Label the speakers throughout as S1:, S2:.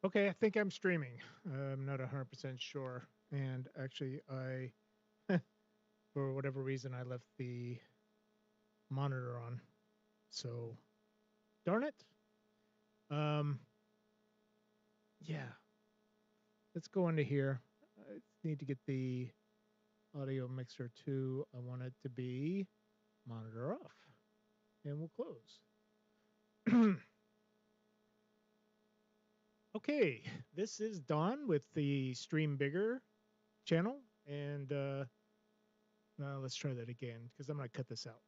S1: Okay, I think I'm streaming. I'm not 100% sure. And actually, for whatever reason, I left the monitor on. So, darn it. Um, yeah, let's go into here. I need to get the audio mixer too. I want it to be monitor off. And we'll close. Okay, this is Don with the Stream Bigger channel. And let's try that again because I'm going to cut this out.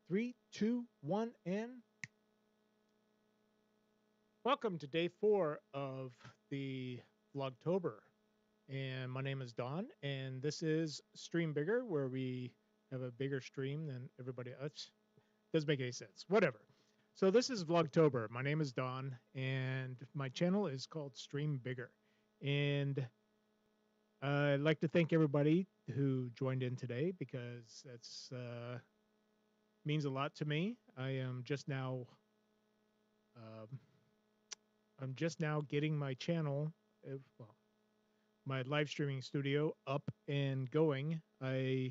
S1: Three, two, one, and welcome to day 4 of the Vlogtober. And my name is Don, and this is Stream Bigger, where we have a bigger stream than everybody else. Doesn't make any sense. Whatever. So this is Vlogtober. My name is Don, and my channel is called Stream Bigger. And I'd like to thank everybody who joined in today because that's means a lot to me. Um, I'm just now getting my channel, well, my live streaming studio up and going. Uh,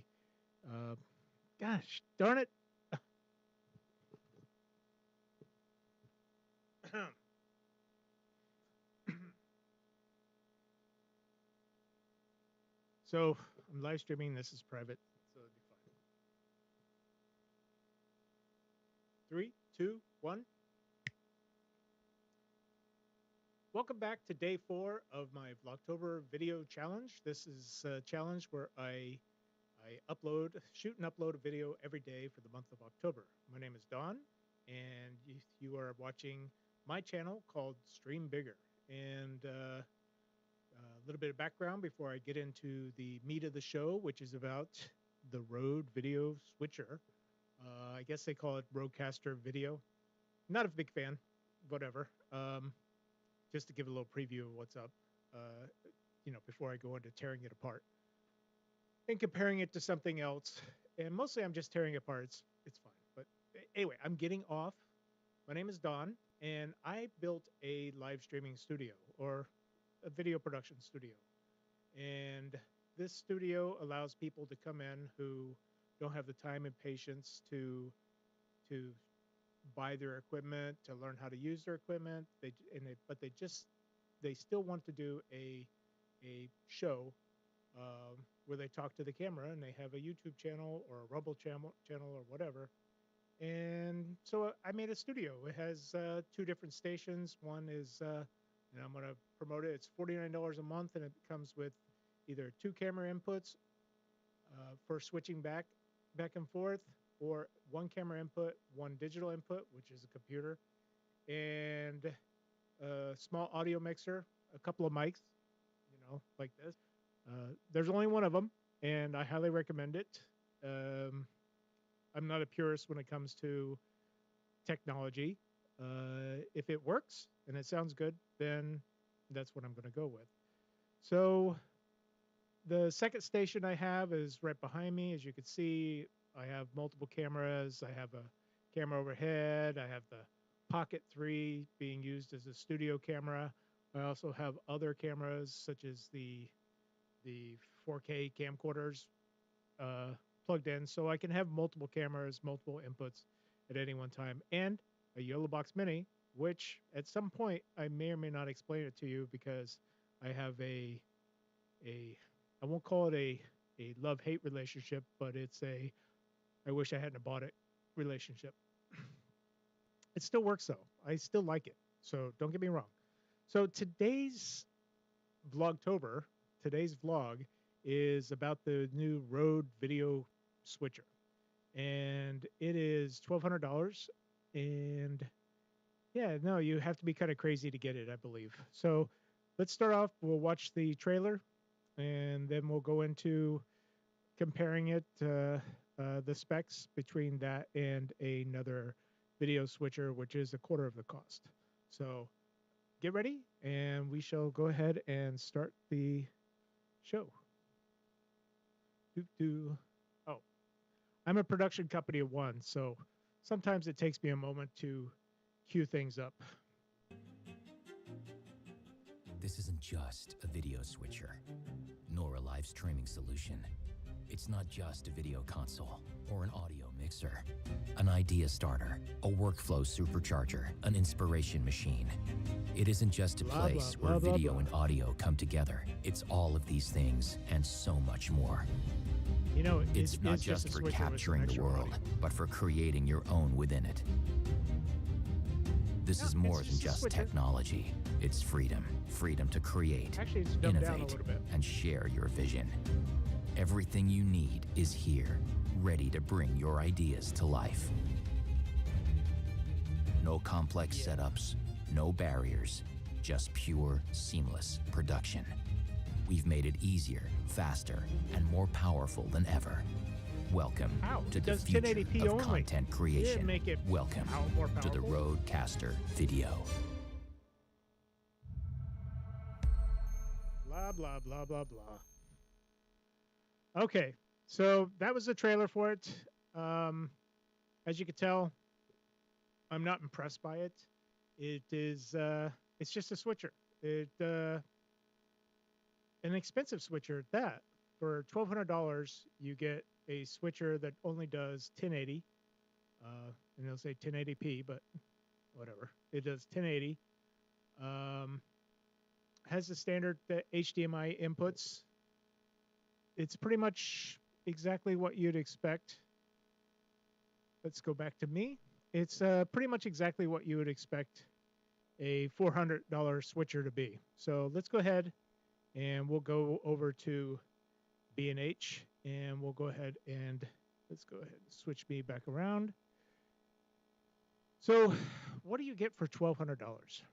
S1: Gosh darn it. So I'm live streaming. This is private, so it'll be fine. Three, two, one. Welcome back to day 4 of my Vlogtober video challenge. This is a challenge where I shoot and upload a video every day for the month of October. My name is Don, and you are watching my channel called Stream Bigger. And a little bit of background before I get into the meat of the show, which is about the Rode video switcher. I guess they call it Rodecaster video. Not a big fan, whatever. Just to give a little preview of what's up, uh, before I go into tearing it apart and comparing it to something else. And mostly I'm just tearing it apart. It's fine. But anyway, I'm getting off. My name is Don, and I built a live streaming studio or a video production studio. And this studio allows people to come in who don't have the time and patience to buy their equipment, to learn how to use their equipment. But they still want to do a show where they talk to the camera, and they have a YouTube channel or a Rumble channel or whatever. And so I made a studio. It has 2 different stations. One is, and I'm going to promote it. It's $49 a month, and it comes with either 2 camera inputs for switching back and forth, or 1 camera input, 1 digital input, which is a computer, and a small audio mixer, a couple of mics, like this. There's only one of them, and I highly recommend it. Um, I'm not a purist when it comes to technology. If it works and it sounds good, then that's what I'm going to go with. So the second station I have is right behind me. As you can see, I have multiple cameras. I have a camera overhead. I have the Pocket 3 being used as a studio camera. I also have other cameras such as the 4K camcorders uh, plugged in, so I can have multiple cameras, multiple inputs at any one time, and a Yellow Box Mini, which at some point I may or may not explain it to you because I have a I won't call it a love hate relationship, but it's a I wish I hadn't bought it relationship. It still works though. I still like it. So don't get me wrong. So Vlogtober, today's vlog is about the new Rode video switcher. And it is $1,200. And yeah, no, you have to be kind of crazy to get it, I believe. So let's start off. We'll watch the trailer and then we'll go into comparing it, the specs between that and another video switcher, which is a quarter of the cost. So get ready, and we shall go ahead and start the show. Oh, I'm a production company of one, so sometimes it takes me a moment to cue things up.
S2: This isn't just a video switcher, nor a live streaming solution. It's not just a video console or an audio mixer, an idea starter, a workflow supercharger, an inspiration machine. It isn't just a place where video and audio come together. It's all of these things and so much more.
S1: You know,
S2: it's not just for capturing the world, but for creating your own within it. This is more than just technology. It's freedom. Freedom to create, innovate, and share your vision. Everything you need is here, ready to bring your ideas to life. No complex setups, no barriers, just pure, seamless production. We've made it easier, faster, and more powerful than ever. Welcome to the future of content creation. Welcome to the Rodecaster video.
S1: Blah, blah, blah, blah, blah. Okay, so that was the trailer for it. As you can tell, I'm not impressed by it. It is, it's just a switcher. An expensive switcher at that. For $1,200, you get a switcher that only does 1080. And it'll say 1080p, but whatever. It does 1080. Has the standard HDMI inputs. It's pretty much exactly what you'd expect. Let's go back to me. It's pretty much exactly what you would expect a $400 switcher to be. So let's go ahead and we'll go over to B&H and we'll go ahead and let's go ahead and switch me back around. So what do you get for $1,200?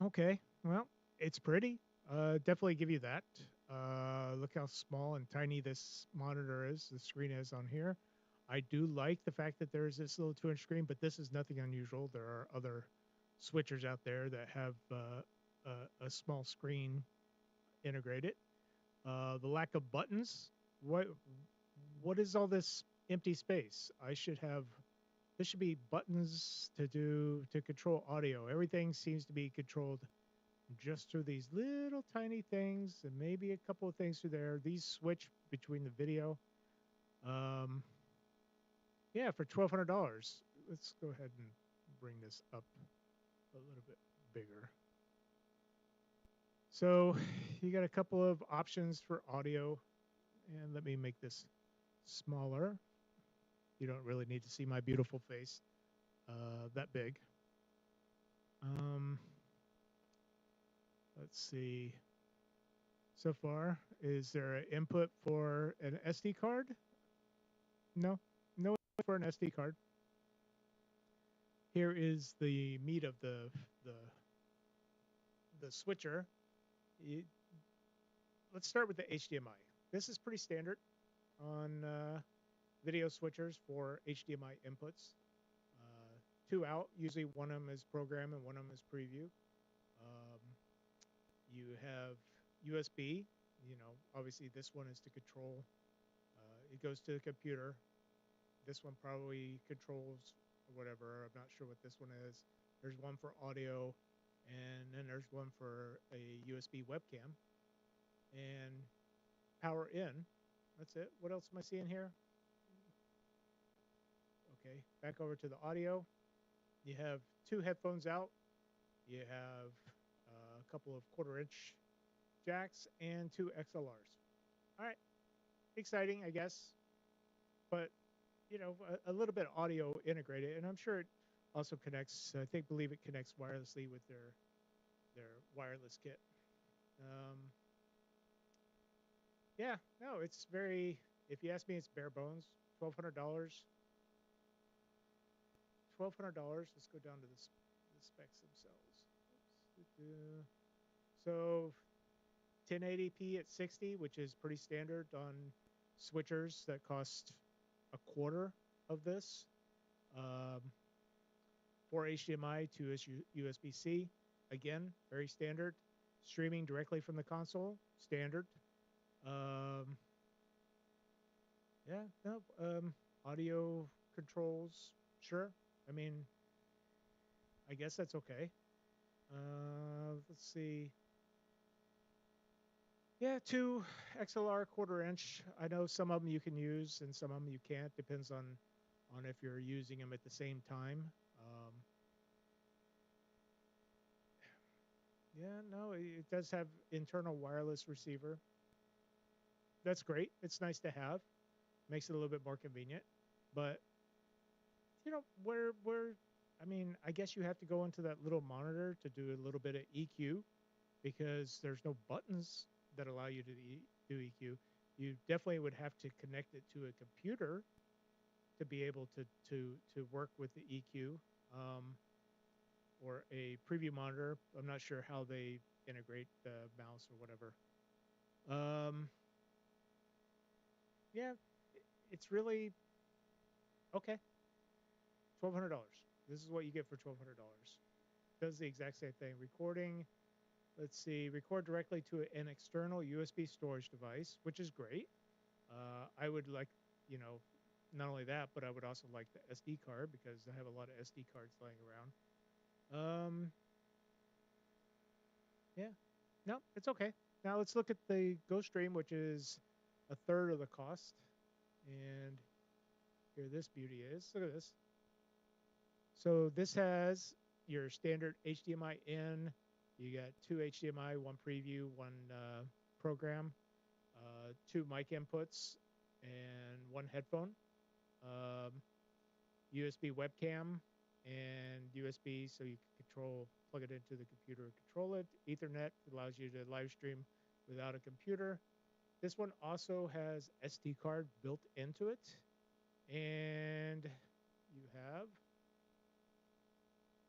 S1: Okay, well, it's pretty. Definitely give you that. Look how small and tiny this monitor is, the screen is on here. I do like the fact that there's this little 2-inch screen, but this is nothing unusual. There are other switchers out there that have a small screen integrated. The lack of buttons. What is all this empty space? This should be buttons to control audio. Everything seems to be controlled just through these little tiny things and maybe a couple of things through there. These switch between the video. Yeah, for $1,200. Let's go ahead and bring this up a little bit bigger. So you got a couple of options for audio. And let me make this smaller. You don't really need to see my beautiful face that big. Let's see. So far, is there an input for an SD card? No input for an SD card. Here is the meat of the switcher. Let's start with the HDMI. This is pretty standard on video switchers for HDMI inputs. 2 out, usually one of them is program and one of them is preview. You have USB, obviously this one is to control, it goes to the computer. This one probably controls whatever, I'm not sure what this one is. There's one for audio, and then there's one for a USB webcam. And power in, that's it. What else am I seeing here? Okay, back over to the audio. You have 2 headphones out. You have a couple of 1/4-inch jacks and 2 XLRs. All right, exciting, I guess. But, a little bit of audio integrated, and I'm sure it also connects, believe it connects wirelessly with their wireless kit. Yeah, no, it's very, if you ask me, it's bare bones. $1,200. Let's go down to the specs themselves. So 1080p at 60, which is pretty standard on switchers that cost a quarter of this. 4 HDMI, 2 USB-C. Again, very standard. Streaming directly from the console, standard. Audio controls, Sure. I mean, I guess that's okay. Let's see. Yeah, two XLR quarter inch. I know some of them you can use and some of them you can't. Depends on if you're using them at the same time. Yeah, no, it does have internal wireless receiver. That's great. It's nice to have. Makes it a little bit more convenient. But where I mean, I guess you have to go into that little monitor to do a little bit of EQ because there's no buttons that allow you to do EQ. You definitely would have to connect it to a computer to be able to work with the EQ, or a preview monitor. I'm not sure how they integrate the mouse or whatever. Um, yeah, it's really okay. $1,200. This is what you get for $1,200. Does the exact same thing. Recording. Let's see. Record directly to an external USB storage device, which is great. I would like, you know, not only that, but I would also like the SD card because I have a lot of SD cards laying around. Yeah, no, it's okay. Now let's look at the Ghost Stream, which is a third of the cost. And here this beauty is. Look at this. So this has your standard HDMI in. You got two HDMI, one preview, one program, two mic inputs, and one headphone. Um, USB webcam and USB so you can plug it into the computer and control it. Ethernet allows you to live stream without a computer. This one also has SD card built into it. And you have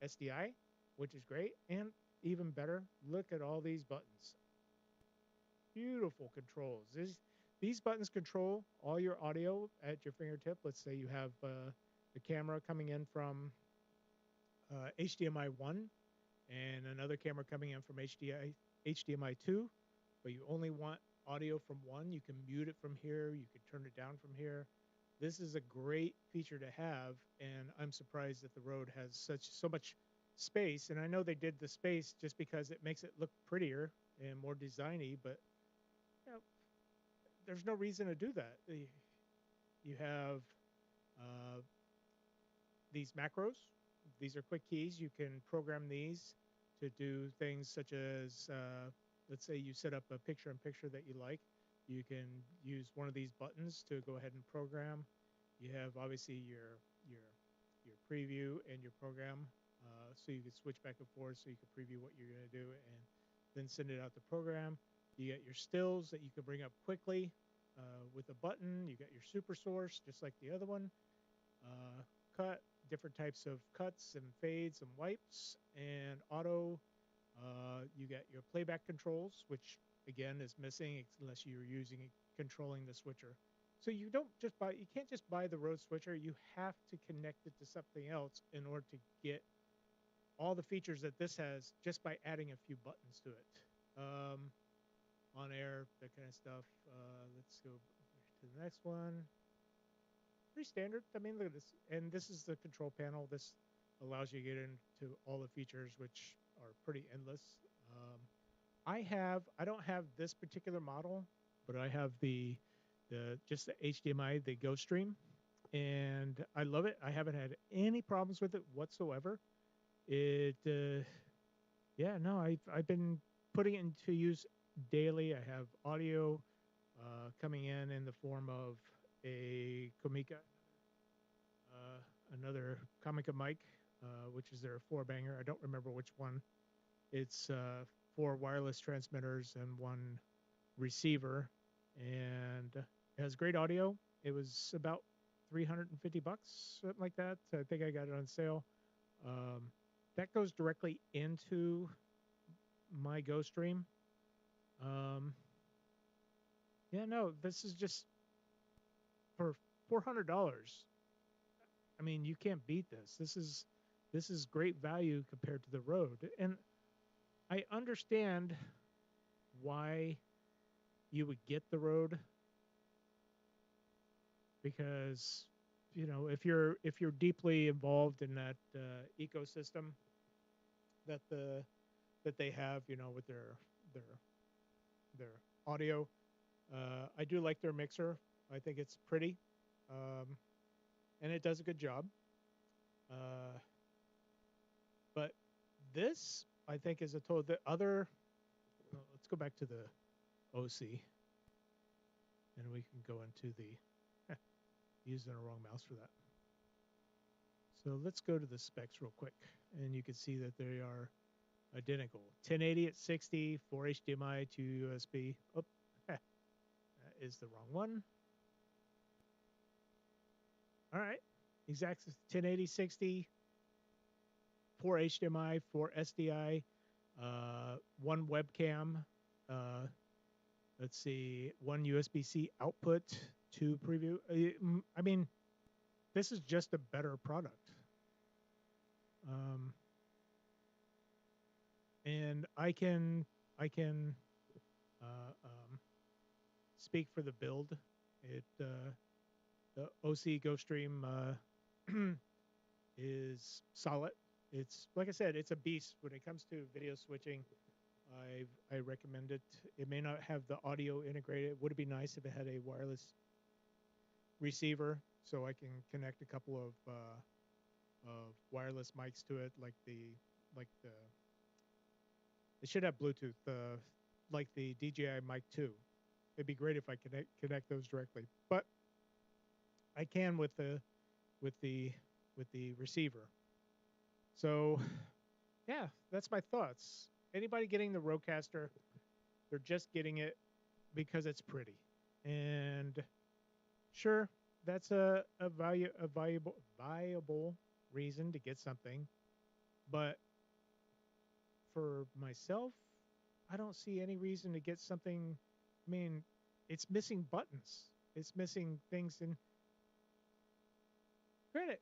S1: SDI, which is great. And even better, look at all these buttons. Beautiful controls. These buttons control all your audio at your fingertip. Let's say you have the camera coming in from HDMI 1 and another camera coming in from HDMI 2, but you only want audio from one. You can mute it from here. You can turn it down from here. This is a great feature to have, and I'm surprised that the Rode has so much space. And I know they did the space just because it makes it look prettier and more designy, but you know, there's no reason to do that. You have uh, these macros. These are quick keys. You can program these to do things such as, let's say you set up a picture-in-picture that you like. You can use one of these buttons to go ahead and program. You have obviously your preview and your program, so you can switch back and forth. So you can preview what you're going to do and then send it out to program. You get your stills that you can bring up quickly with a button. You got your super source, just like the other one. Cut, different types of cuts and fades and wipes, and auto. You get your playback controls, which again is missing unless you're using controlling the switcher. So you can't just buy the Rode switcher. You have to connect it to something else in order to get all the features that this has just by adding a few buttons to it. On air, that kind of stuff. Let's go to the next one. Pretty standard. I mean, look at this. And this is the control panel. This allows you to get into all the features, which are pretty endless. I don't have this particular model, but I have just the HDMI, the Go Stream, and I love it. I haven't had any problems with it whatsoever. Yeah, no, I've been putting it into use daily. I have audio coming in the form of a Comica, another Comica mic, which is their four banger. I don't remember which one. It's four wireless transmitters and one receiver, and it has great audio. It was about $350, something like that. I think I got it on sale. Um, that goes directly into my Go Stream. Um, yeah, no, this is just for $400. I mean, you can't beat this. This is great value compared to the Rode, and I understand why you would get the Rode because if you're deeply involved in that ecosystem that they have, with their their audio. I do like their mixer. I think it's pretty, um, and it does a good job. Uh, but this, I think, is a total. The other, well, let's go back to the OC, and we can go into the using the wrong mouse for that. So let's go to the specs real quick, and you can see that they are identical. 1080 at 60, 4 HDMI, 2 USB. Oh, that is the wrong one. All right. Exact 1080, 60, 4 HDMI, 4 SDI, one webcam. Uh, let's see, one USB-C output, two preview. I mean, this is just a better product. And I can uh, um, speak for the build. The OC GoStream is solid. It's like I said, it's a beast when it comes to video switching. I recommend it. It may not have the audio integrated. Would it be nice if it had a wireless receiver so I can connect a couple of wireless mics to it, like the it should have Bluetooth, like the DJI Mic 2. It'd be great if I connect those directly, but I can with the with the receiver. So yeah, that's my thoughts. Anybody getting the Rodecaster, they're just getting it because it's pretty. And sure, that's a viable reason to get something. But for myself, I don't see any reason to get something. I mean, it's missing buttons. It's missing things. And granted,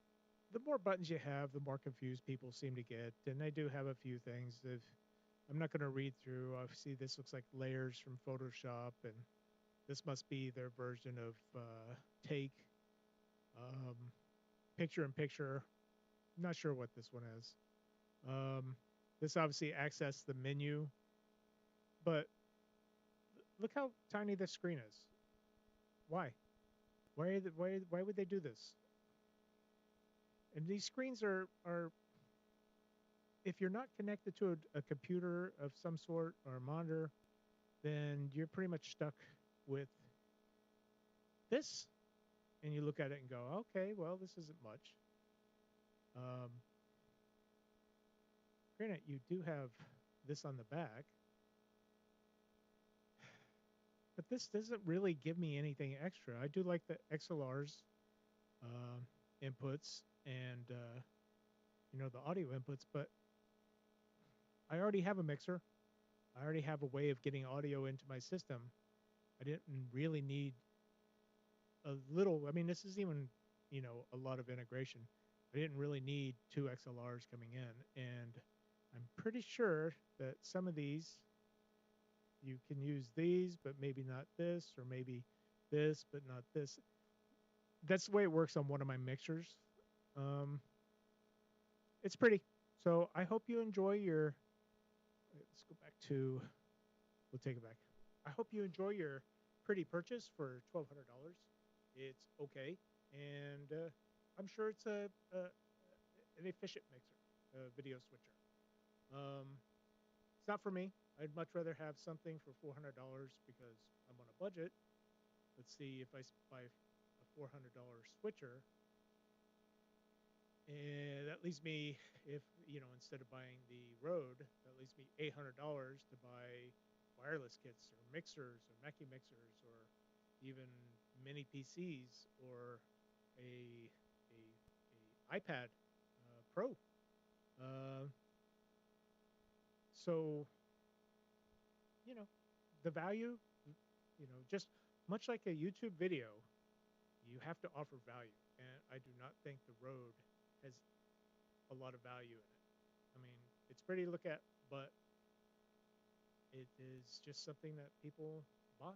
S1: the more buttons you have, the more confused people seem to get. And they do have a few things. If I'm not going to read through. I see this looks like layers from Photoshop, and this must be their version of Take, um, picture in picture. I'm not sure what this one is. Um, this obviously access the menu, but look how tiny this screen is. Why? Why would they do this? And these screens are if you're not connected to a computer of some sort or a monitor, then you're pretty much stuck with this. And you look at it and go, okay, well, this isn't much. Um, Granted, you do have this on the back, but this doesn't really give me anything extra. I do like the XLR's um, inputs and the audio inputs, but I already have a mixer. I already have a way of getting audio into my system. I didn't really need a little. I mean, this is even a lot of integration. I didn't really need two XLRs coming in, and I'm pretty sure that some of these you can use these, but maybe not this, or maybe this, but not this. That's the way it works on one of my mixers. Um, it's pretty. So I hope you enjoy your. Let's go back to. We'll take it back. I hope you enjoy your pretty purchase for $1,200. It's okay, and I'm sure it's an efficient mixer, a video switcher. It's not for me. I'd much rather have something for $400 because I'm on a budget. Let's see if I buy a $400 switcher, and that leaves me, if instead of buying the Rode, that leaves me $800 to buy wireless kits or mixers or Mackie mixers or even mini PCs or a a iPad Pro. Uh, so you know the value, just much like a YouTube video, you have to offer value, and I do not think the Rode has a lot of value in it. I mean, it's pretty to look at, but it is just something that people buy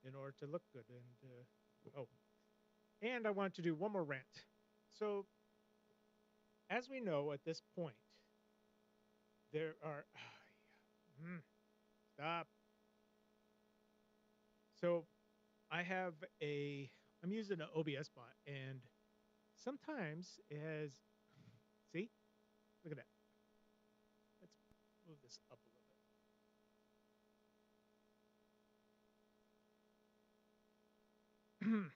S1: in order to look good. And oh, And I want to do one more rant. So, as we know at this point, there are. Stop. So, I have a. I'm using an OBS bot, and sometimes it has. See? Look at that. Let's move this up a little bit.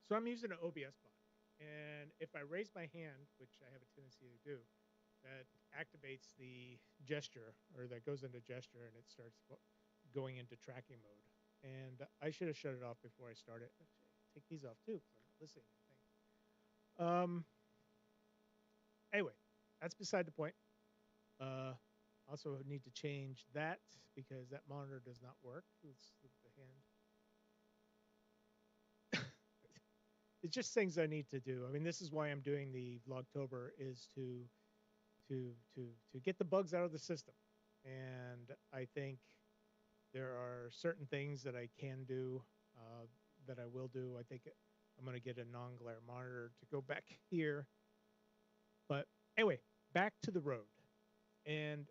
S1: So I'm using an OBS bot. And if I raise my hand, which I have a tendency to do, that activates the gesture, or that goes into gesture, and it starts going into tracking mode. And I should have shut it off before I started. Take these off too, because I'm not listening to anything. Anyway, that's beside the point. Also need to change that because that monitor does not work. Let's look at the hand. It's just things I need to do. I mean, this is why I'm doing the Vlogtober, is to to get the bugs out of the system. And I think there are certain things that I can do, that I will do. I think I'm going to get a non-glare monitor to go back here. But anyway, back to the road. And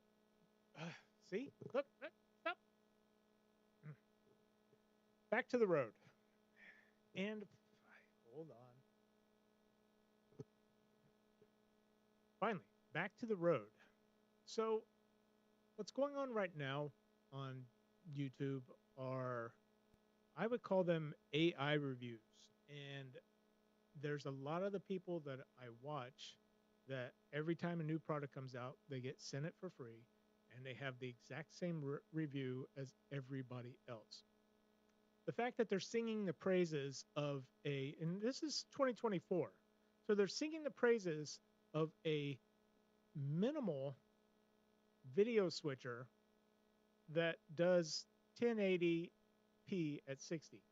S1: see, look, stop. Back to the road. And hold on. Finally, back to the road. So what's going on right now on YouTube are, I would call them AI reviews. And there's a lot of the people that I watch that every time a new product comes out, they get sent it for free and they have the exact same review as everybody else. The fact that they're singing the praises of and this is 2024, so they're singing the praises of a minimal video switcher that does 1080p at 60.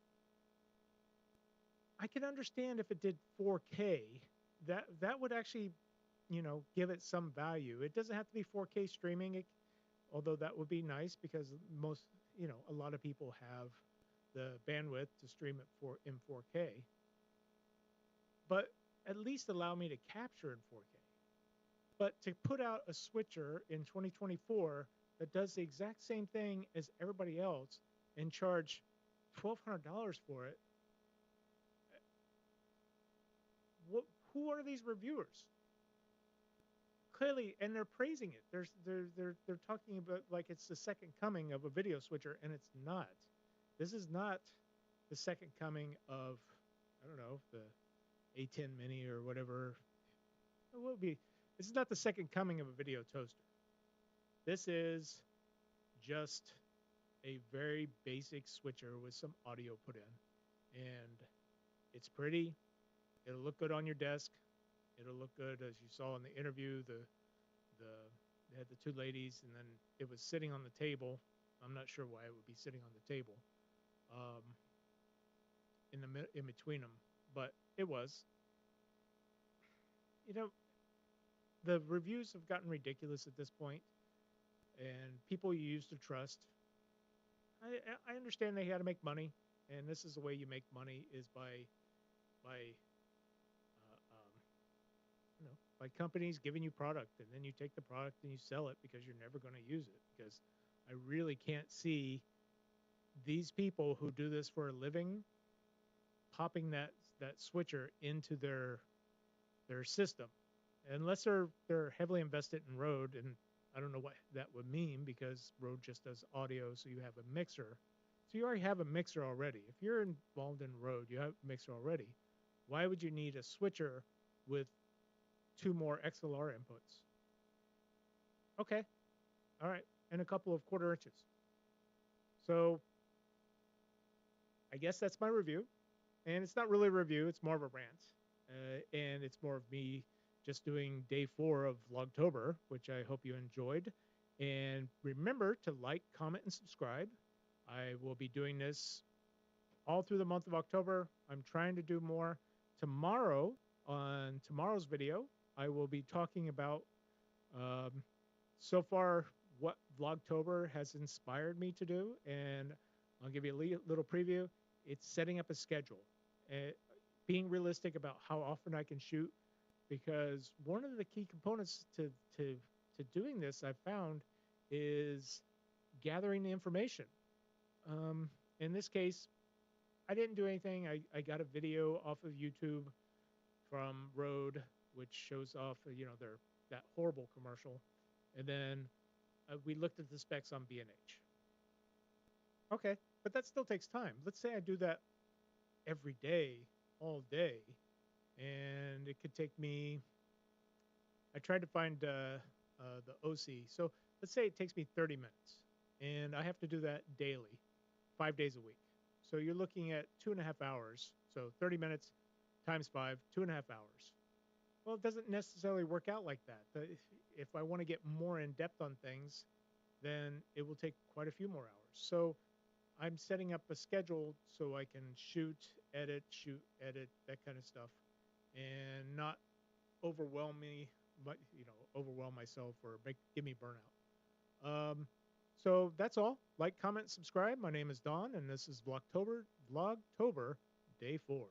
S1: I can understand if it did 4K, that would actually, give it some value. It doesn't have to be 4K streaming, although that would be nice because a lot of people have the bandwidth to stream it in 4K. But at least allow me to capture in 4K. But to put out a switcher in 2024 that does the exact same thing as everybody else and charge $1,200 for it, who are these reviewers? Clearly, and they're praising it. They're talking about like it's the second coming of a video switcher, and it's not. This is not the second coming of, I don't know, the A10 Mini or whatever. It will be. This is not the second coming of a video toaster. This is just a very basic switcher with some audio put in, and it's pretty. It'll look good on your desk. It'll look good, as you saw in the interview. They had the two ladies, and then it was sitting on the table. I'm not sure why it would be sitting on the table, in between them, but it was. You know, the reviews have gotten ridiculous at this point, and people you used to trust. I understand they had to make money, and this is the way you make money, is by by companies giving you product, and then you take the product and you sell it because you're never going to use it. Because I really can't see these people who do this for a living popping that switcher into their system, unless they're heavily invested in Rode, and I don't know what that would mean because Rode just does audio, so you have a mixer. So you already have a mixer already. If you're involved in Rode, you have a mixer already. Why would you need a switcher with two more XLR inputs? Okay, all right, and a couple of quarter inches. So I guess that's my review. And it's not really a review, it's more of a rant. And it's more of me just doing day 4 of Vlogtober, which I hope you enjoyed. And remember to like, comment, and subscribe. I will be doing this all through the month of October. I'm trying to do more. Tomorrow, on tomorrow's video, I will be talking about so far what Vlogtober has inspired me to do. And I'll give you a little preview. It's setting up a schedule. being realistic about how often I can shoot, because one of the key components to doing this I've found is gathering the information. Um, in this case, I didn't do anything. I got a video off of YouTube from Rode, which shows off, their that horrible commercial, and then we looked at the specs on B&H. Okay, but that still takes time. Let's say I do that every day, all day, and it could take me. I tried to find the OC. So let's say it takes me 30 minutes, and I have to do that daily, 5 days a week. So you're looking at 2.5 hours. So 30 minutes times five, 2.5 hours. Well, it doesn't necessarily work out like that. If I want to get more in depth on things, then it will take quite a few more hours. So I'm setting up a schedule so I can shoot, edit, that kind of stuff, and not overwhelm me, but overwhelm myself or give me burnout. So that's all. Like, comment, subscribe. My name is Don, and this is Vlogtober, Day 4.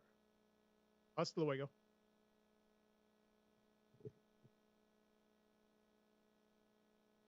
S1: Hasta luego.